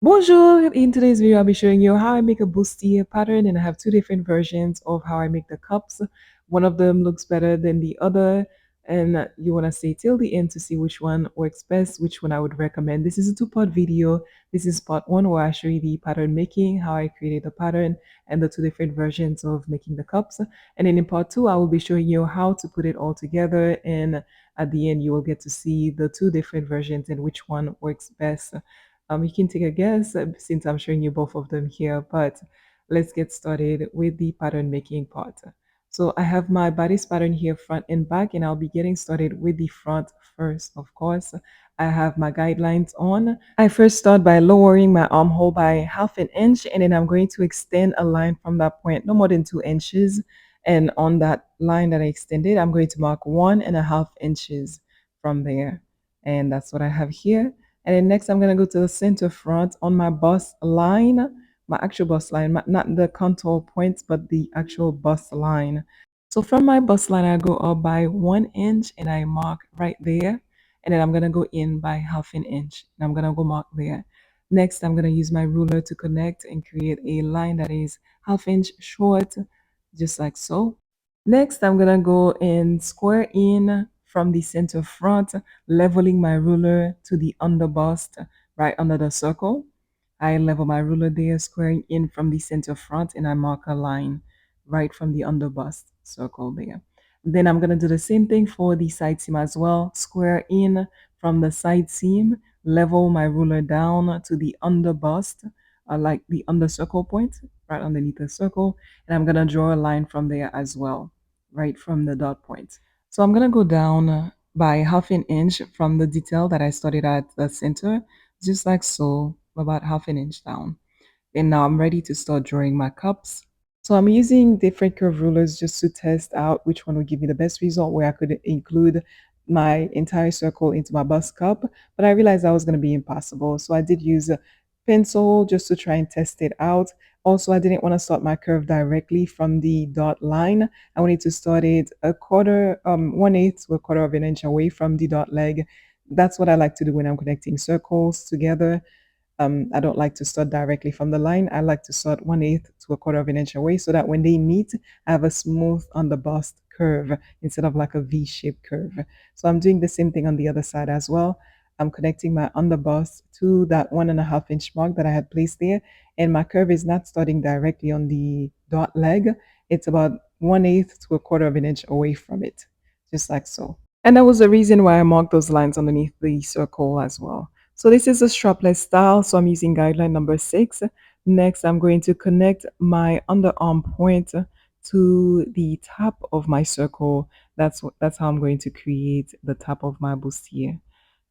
Bonjour! In today's video, I'll be showing you how I make a bustier pattern, and I have two different versions of how I make the cups. One of them looks better than the other, and you want to stay till the end to see which one works best, which one I would recommend. This is a two-part video. This is part one where I show you the pattern making, how I created the pattern, and the two different versions of making the cups. And then in part two, I will be showing you how to put it all together, and at the end, you will get to see the two different versions and which one works best. You can take a guess since I'm showing you both of them here, but let's get started with the pattern making part. So I have my bodice pattern here front and back, and I'll be getting started with the front first, of course. I have my guidelines on. I first start by lowering my armhole by half an inch, and then I'm going to extend a line from that point, no more than 2 inches. And on that line that I extended, I'm going to mark 1.5 inches from there. And that's what I have here. And then next, I'm going to go to the center front on my bust line, my actual bust line, not the contour points, but the actual bust line. So from my bust line, I go up by 1 inch and I mark right there. And then I'm going to go in by half an inch. And I'm going to go mark there. Next, I'm going to use my ruler to connect and create a line that is half-inch short, just like so. Next, I'm going to go and square in from the center front, leveling my ruler to the underbust right under the circle. I level my ruler there, squaring in from the center front, and I mark a line right from the underbust circle there. Then I'm going to do the same thing for the side seam as well. Square in from the side seam, level my ruler down to the underbust, like the under circle point, right underneath the circle. And I'm going to draw a line from there as well, right from the dot point. So I'm going to go down by half an inch from the detail that I started at the center, just like so, about half an inch down. And now I'm ready to start drawing my cups. So I'm using different curve rulers just to test out which one would give me the best result, where I could include my entire circle into my bust cup, but I realized that was going to be impossible. So I did use a pencil just to try and test it out. Also, I didn't want to start my curve directly from the dot line. I wanted to start it a quarter, 1/8 to a quarter of an inch away from the dot leg. That's what I like to do when I'm connecting circles together. I don't like to start directly from the line. I like to start 1/8 to a quarter of an inch away so that when they meet, I have a smooth on the bust curve instead of like a V-shaped curve. So I'm doing the same thing on the other side as well. I'm connecting my underbust to that 1.5 inch mark that I had placed there. And my curve is not starting directly on the dot leg. It's about 1/8 to a quarter of an inch away from it, just like so. And that was the reason why I marked those lines underneath the circle as well. So this is a strapless style, so I'm using guideline number 6. Next, I'm going to connect my underarm point to the top of my circle. That's how I'm going to create the top of my bustier.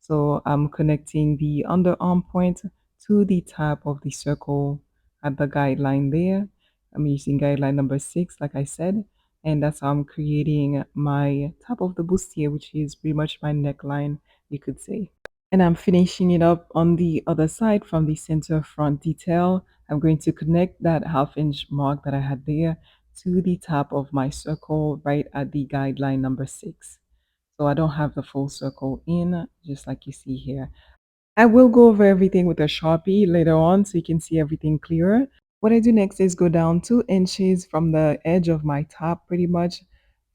So I'm connecting the underarm point to the top of the circle at the guideline there. I'm using guideline number 6, like I said, and that's how I'm creating my top of the bustier, which is pretty much my neckline, you could say. And I'm finishing it up on the other side from the center front detail. I'm going to connect that half-inch mark that I had there to the top of my circle right at the guideline number 6. So I don't have the full circle in, just like you see here. I will go over everything with a Sharpie later on so you can see everything clearer. What I do next is go down 2 inches from the edge of my top, pretty much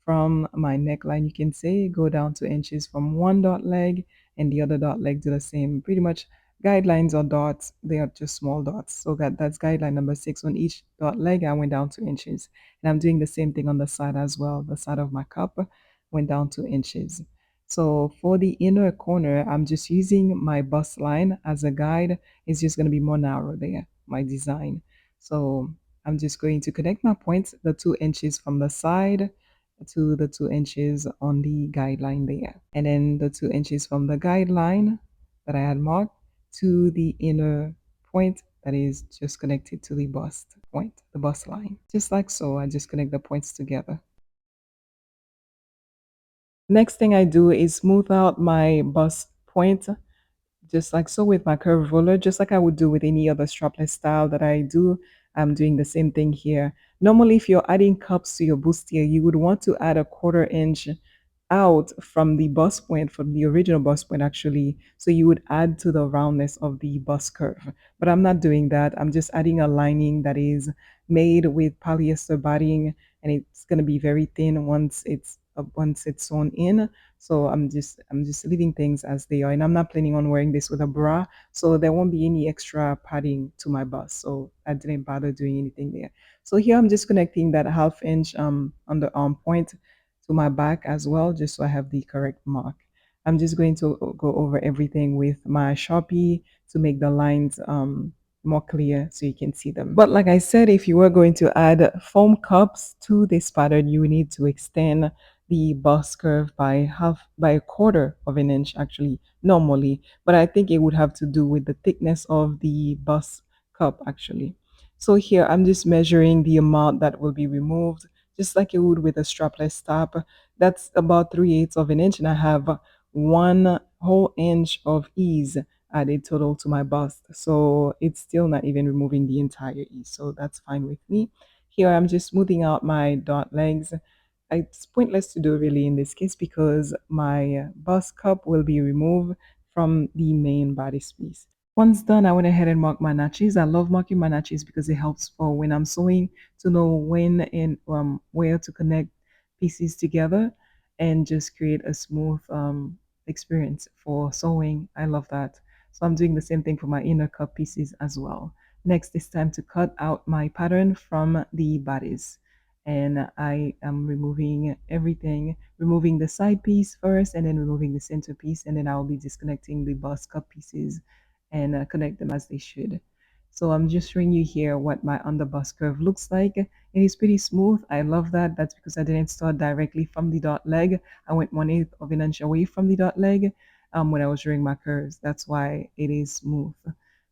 from my neckline, you can say, go down 2 inches from one dot leg and the other dot leg do the same. Pretty much guidelines or dots, they are just small dots. So that's guideline number 6. On each dot leg, I went down 2 inches. And I'm doing the same thing on the side as well. The side of my cup went down 2 inches. So for the inner corner, I'm just using my bust line as a guide. It's just going to be more narrow there, my design. So I'm just going to connect my points, the 2 inches from the side to the 2 inches on the guideline there. And then the 2 inches from the guideline that I had marked to the inner point that is just connected to the bust point, the bust line. Just like so, I just connect the points together. Next thing I do is smooth out my bust point, just like so with my curve roller, just like I would do with any other strapless style that I do. I'm doing the same thing here. Normally, if you're adding cups to your bustier, you would want to add a 1/4 inch out from the bust point, from the original bust point actually. So you would add to the roundness of the bust curve. But I'm not doing that. I'm just adding a lining that is made with polyester batting, and it's gonna be very thin once it's sewn in. So I'm just leaving things as they are, and I'm not planning on wearing this with a bra, so there won't be any extra padding to my bust. So I didn't bother doing anything there. So here I'm just connecting that half inch on the arm point to my back as well, just so I have the correct mark. I'm just going to go over everything with my Sharpie to make the lines more clear so you can see them. But like I said, if you were going to add foam cups to this pattern, you need to extend the bust curve by a quarter of an inch actually normally, but I think it would have to do with the thickness of the bust cup actually. So here I'm just measuring the amount that will be removed just like you would with a strapless top. That's about 3/8 of an inch, and I have 1 whole inch of ease added total to my bust. So it's still not even removing the entire ease. So that's fine with me. Here I'm just smoothing out my dot legs. It's pointless to do really in this case because my bust cup will be removed from the main bodice piece. Once done, I went ahead and marked my notches. I love marking my notches because it helps for when I'm sewing to know when and where to connect pieces together and just create a smooth experience for sewing. I love that. So I'm doing the same thing for my inner cup pieces as well. Next, it's time to cut out my pattern from the bodice. And I am removing everything, removing the side piece first and then removing the center piece. And then I'll be disconnecting the bust cup pieces and connect them as they should. So I'm just showing you here what my underbust curve looks like. It is pretty smooth. I love that. That's because I didn't start directly from the dot leg. I went 1/8 of an inch away from the dot leg when I was drawing my curves. That's why it is smooth.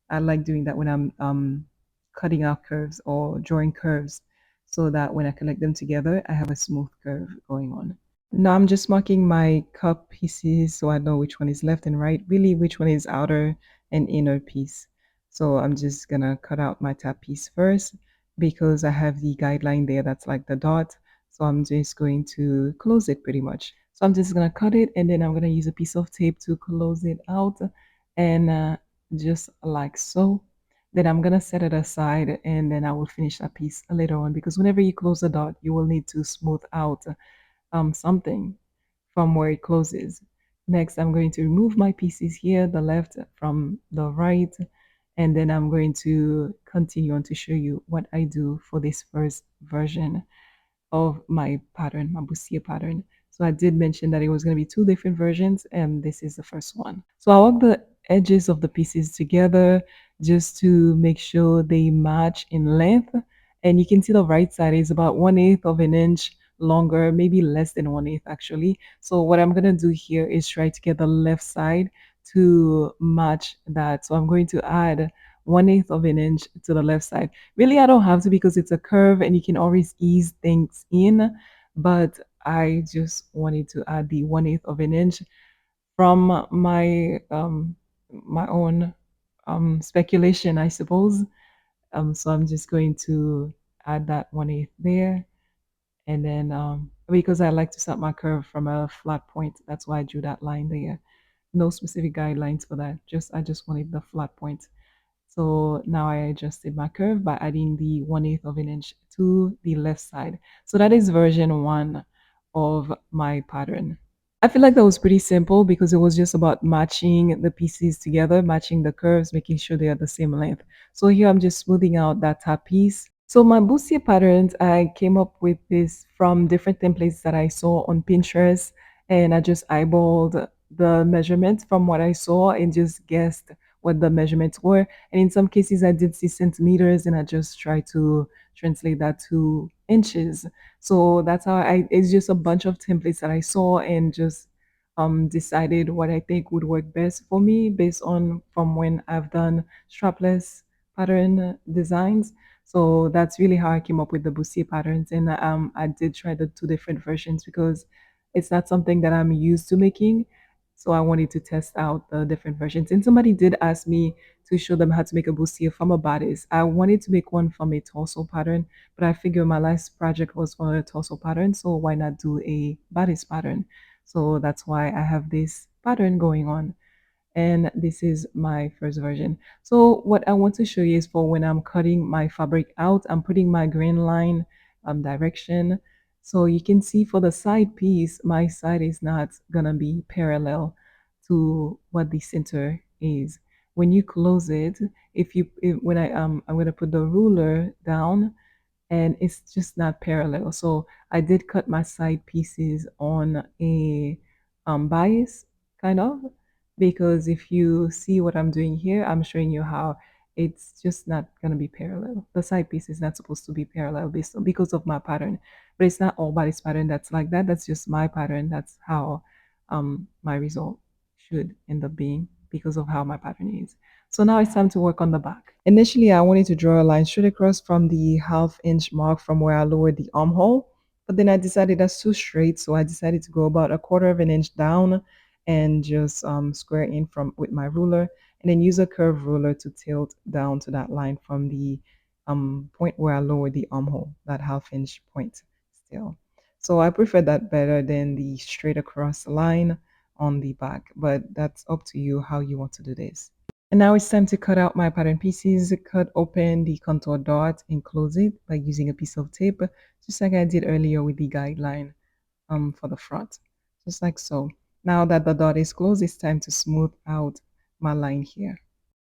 I like doing that when I'm cutting out curves or drawing curves so that when I connect them together, I have a smooth curve going on. Now I'm just marking my cup pieces so I know which one is left and right, really which one is outer and inner piece. So I'm just gonna cut out my top piece first because I have the guideline there that's like the dot. So I'm just going to close it pretty much. So I'm just gonna cut it and then I'm gonna use a piece of tape to close it out and just like so. Then I'm gonna set it aside and then I will finish that piece later on because whenever you close a dot, you will need to smooth out something from where it closes. Next, I'm going to remove my pieces here, the left from the right, and then I'm going to continue on to show you what I do for this first version of my pattern, my Bustier pattern. So I did mention that it was going to be two different versions, and this is the first one. So I work the edges of the pieces together just to make sure they match in length. And you can see the right side is about 1/8 of an inch longer, maybe less than 1/8 actually. So what I'm going to do here is try to get the left side to match that. So I'm going to add 1/8 of an inch to the left side. Really, I don't have to because it's a curve and you can always ease things in, but I just wanted to add the 1/8 of an inch from my own speculation, I suppose. So I'm just going to add that 1/8 there, and then because I like to start my curve from a flat point, that's why I drew that line there. No specific guidelines for that. Just I just wanted the flat point. So now I adjusted my curve by adding the 1/8 of an inch to the left side. So that is version one of my pattern. I feel like that was pretty simple because it was just about matching the pieces together, matching the curves, making sure they are the same length. So here I'm just smoothing out that top piece. So my bustier patterns, I came up with this from different templates that I saw on Pinterest, and I just eyeballed the measurements from what I saw and just guessed what the measurements were. And in some cases, I did see centimeters, and I just tried to translate that to inches. So that's how it's just a bunch of templates that I saw and just decided what I think would work best for me based on from when I've done strapless pattern designs. So that's really how I came up with the bustier patterns. And I did try the two different versions because it's not something that I'm used to making. So I wanted to test out the different versions. And somebody did ask me to show them how to make a bustier from a bodice. I wanted to make one from a torso pattern, but I figured my last project was for a torso pattern, so why not do a bodice pattern? So that's why I have this pattern going on, and this is my first version. So what I want to show you is for when I'm cutting my fabric out, I'm putting my grain line direction. So you can see for the side piece, my side is not gonna be parallel to what the center is. When you close it, when I'm gonna put the ruler down, and it's just not parallel. So I did cut my side pieces on a bias, kind of, because if you see what I'm doing here, I'm showing you how it's just not going to be parallel. The side piece is not supposed to be parallel because of my pattern, but it's not all Bodice pattern that's like that. That's just my pattern. That's how my result should end up being because of how my pattern is. So now it's time to work on the back. Initially, I wanted to draw a line straight across from the ½ inch mark from where I lowered the armhole, but then I decided that's too straight, so I decided to go about a ½ inch down and just square in from with my ruler, and then use a curved ruler to tilt down to that line from the point where I lowered the armhole, that ½ inch point still. So I prefer that better than the straight across line on the back, but that's up to you how you want to do this. And now it's time to cut out my pattern pieces. Cut open the contour dot and close it by using a piece of tape, just like I did earlier with the guideline for the front, just like so. Now that the dot is closed, it's time to smooth out my line here.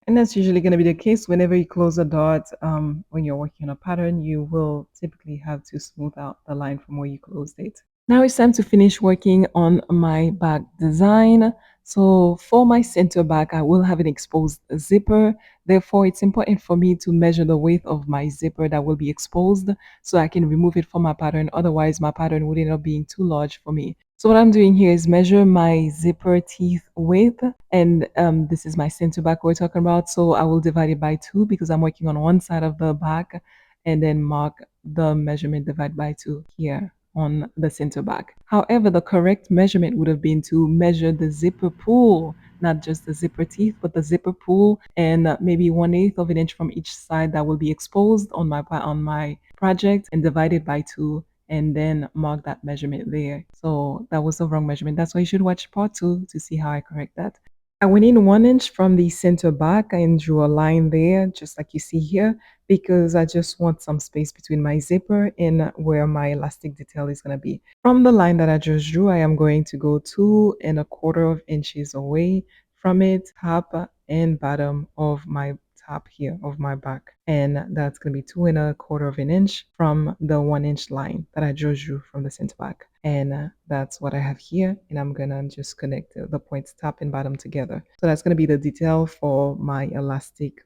And that's usually going to be the case whenever you close a dot. When you're working on a pattern, you will typically have to smooth out the line from where you closed it. Now it's time to finish working on my back design. So for my center back, I will have an exposed zipper. Therefore, it's important for me to measure the width of my zipper that will be exposed so I can remove it from my pattern. Otherwise, my pattern would end up being too large for me. So what I'm doing here is measure my zipper teeth width, and this is my center back we're talking about. So I will divide it by 2 because I'm working on one side of the back, and then mark the measurement divide by 2 here on the center back. However, the correct measurement would have been to measure the zipper pull, not just the zipper teeth, but the zipper pull, and maybe 1/8 of an inch from each side that will be exposed on my project, and divide it by 2, and then mark that measurement there. So that was the wrong measurement. That's why you should watch part 2 to see how I correct that. I went in 1 inch from the center back and drew a line there, just like you see here, because I just want some space between my zipper and where my elastic detail is going to be. From the line that I just drew, I am going to go 2¼ inches away from it, top and bottom of my top here of my back. And that's going to be 2¼ inch from the 1 inch line that I just drew from the center back. And that's what I have here. And I'm going to just connect the points top and bottom together. So that's going to be the detail for my elastic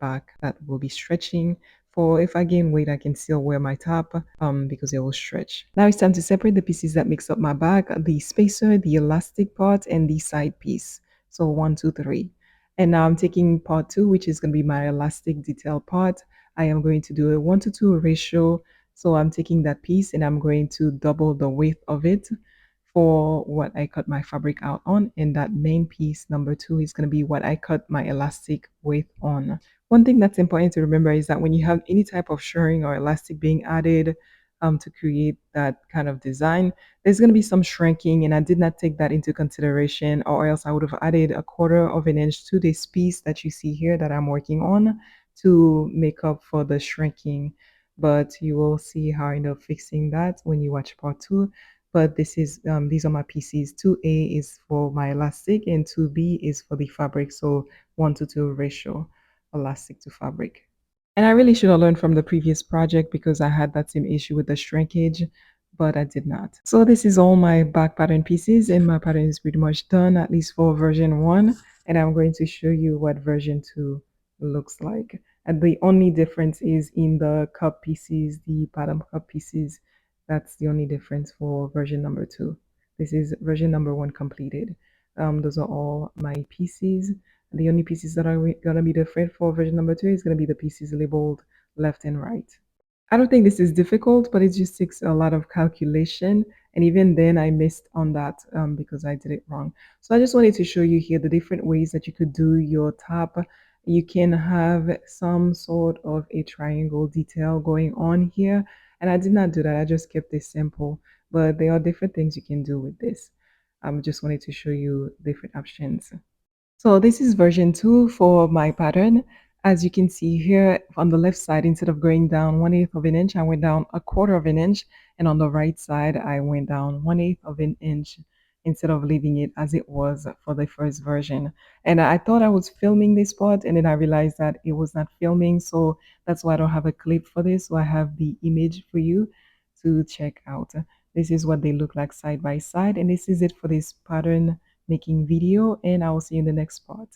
back that will be stretching. For if I gain weight, I can still wear my top because it will stretch. Now it's time to separate the pieces that makes up my back, the spacer, the elastic part, and the side piece. So 1, 2, 3. And now I'm taking part 2, which is going to be my elastic detail part. I am going to do a 1:2 ratio. So I'm taking that piece and I'm going to double the width of it for what I cut my fabric out on. And that main piece, number 2, is going to be what I cut my elastic width on. One thing that's important to remember is that when you have any type of shirring or elastic being added to create that kind of design, there's going to be some shrinking, and I did not take that into consideration, or else I would have added 1/4 inch to this piece that you see here that I'm working on to make up for the shrinking. But you will see how I end up fixing that when you watch part 2. But this is these are my pieces. 2A is for my elastic and 2B is for the fabric. So 1:2 ratio elastic to fabric. And I really should have learned from the previous project because I had that same issue with the shrinkage, but I did not. So this is all my back pattern pieces, and my pattern is pretty much done, at least for version 1. And I'm going to show you what version 2 looks like. And the only difference is in the cup pieces, the bottom cup pieces. That's the only difference for version number 2. This is version number 1 completed. Those are all my pieces. The only pieces that are going to be different for version number 2 is going to be the pieces labeled left and right. I don't think this is difficult, but it just takes a lot of calculation. And even then I missed on that because I did it wrong. So I just wanted to show you here the different ways that you could do your top. You can have some sort of a triangle detail going on here. And I did not do that. I just kept this simple. But there are different things you can do with this. I just wanted to show you different options. So this is version 2 for my pattern. As you can see here on the left side, instead of going down 1/8 of an inch, I went down 1/4 of an inch. And on the right side, I went down 1/8 of an inch instead of leaving it as it was for the first version. And I thought I was filming this part, and then I realized that it was not filming. So that's why I don't have a clip for this. So I have the image for you to check out. This is what they look like side by side. And this is it for this pattern making video, and I will see you in the next part.